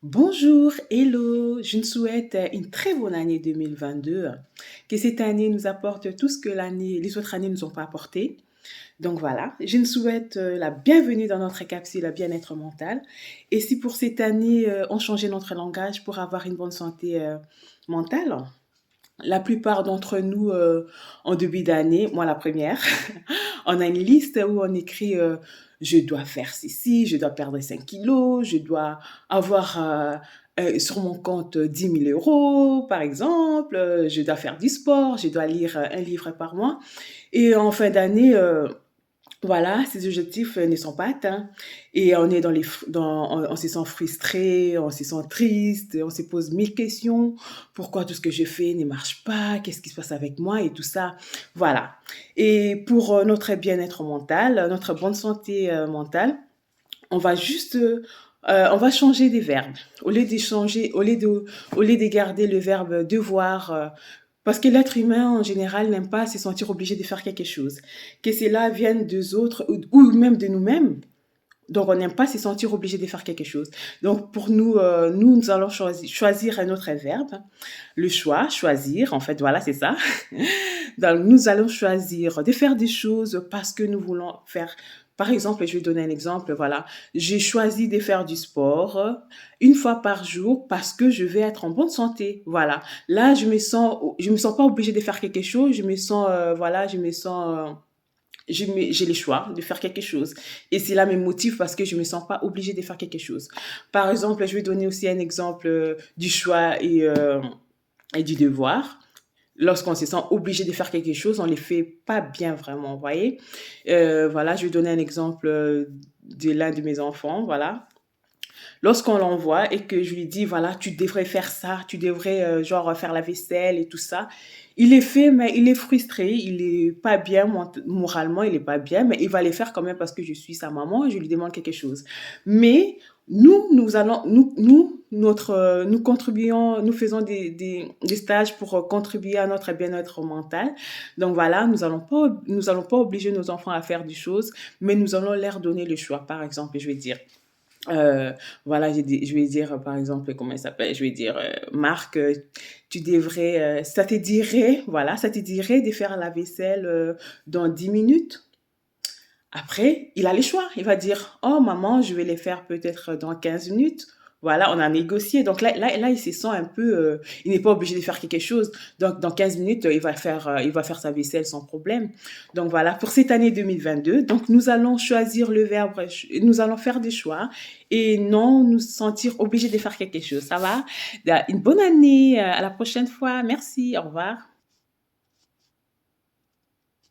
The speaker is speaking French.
Bonjour, hello, je nous souhaite une très bonne année 2022, que cette année nous apporte tout ce que les autres années nous ont pas apporté. Donc voilà, je nous souhaite la bienvenue dans notre capsule bien-être mental. Et si pour cette année, on changeait notre langage pour avoir une bonne santé mentale, la plupart d'entre nous, en début d'année, moi la première, on a une liste où on écrit je dois faire ceci, je dois perdre 5 kilos, je dois avoir sur mon compte 10 000 euros, par exemple, je dois faire du sport, je dois lire un livre par mois. Et en fin d'année, voilà, ces objectifs ne sont pas atteints. Et on est on se sent frustré, on se sent triste, on se pose mille questions. Pourquoi tout ce que je fais ne marche pas? Qu'est-ce qui se passe avec moi? Et tout ça. Voilà. Et pour notre bien-être mental, notre bonne santé mentale, on va juste, on va changer des verbes. Au lieu de garder le verbe devoir, parce que l'être humain en général n'aime pas se sentir obligé de faire quelque chose. Que cela vienne des autres ou même de nous-mêmes. Donc on n'aime pas se sentir obligé de faire quelque chose. Donc pour nous, nous allons choisir un autre verbe. Le choix, choisir, en fait, voilà, c'est ça. Donc, nous allons choisir de faire des choses parce que nous voulons faire. Par exemple, je vais donner un exemple, voilà. J'ai choisi de faire du sport une fois par jour parce que je vais être en bonne santé. Voilà. Là, je me sens pas obligée de faire quelque chose. Je me sens, voilà, je me sens, j'ai le choix de faire quelque chose. Et cela me motive parce que je me sens pas obligée de faire quelque chose. Par exemple, je vais donner aussi un exemple du choix et du devoir. Lorsqu'on se sent obligé de faire quelque chose, on ne les fait pas bien vraiment, vous voyez. Voilà, je vais donner un exemple de l'un de mes enfants, voilà. Lorsqu'on l'envoie et que je lui dis, voilà, tu devrais faire ça, tu devrais, genre, faire la vaisselle et tout ça, il est fait, mais il est frustré, il est pas bien moralement, il est pas bien, mais il va les faire quand même parce que je suis sa maman et je lui demande quelque chose. Mais nous contribuons, nous faisons des stages pour contribuer à notre bien-être mental. Donc voilà, nous allons pas obliger nos enfants à faire des choses, mais nous allons leur donner le choix. Par exemple, je vais dire, Heu, voilà, je vais dire, par exemple, comment il s'appelle? Je vais dire, Marc, tu devrais, ça te dirait de faire la vaisselle, dans 10 minutes? Après, il a le choix. Il va dire: «Oh maman, je vais les faire peut-être dans 15 minutes». Voilà, on a négocié. Donc là, il se sent un peu, il n'est pas obligé de faire quelque chose. Donc dans 15 minutes, il va faire sa vaisselle sans problème. Donc voilà, pour cette année 2022, donc nous allons choisir le verbe nous allons faire des choix et non nous sentir obligés de faire quelque chose. Ça va? Une bonne année, à la prochaine fois. Merci, au revoir.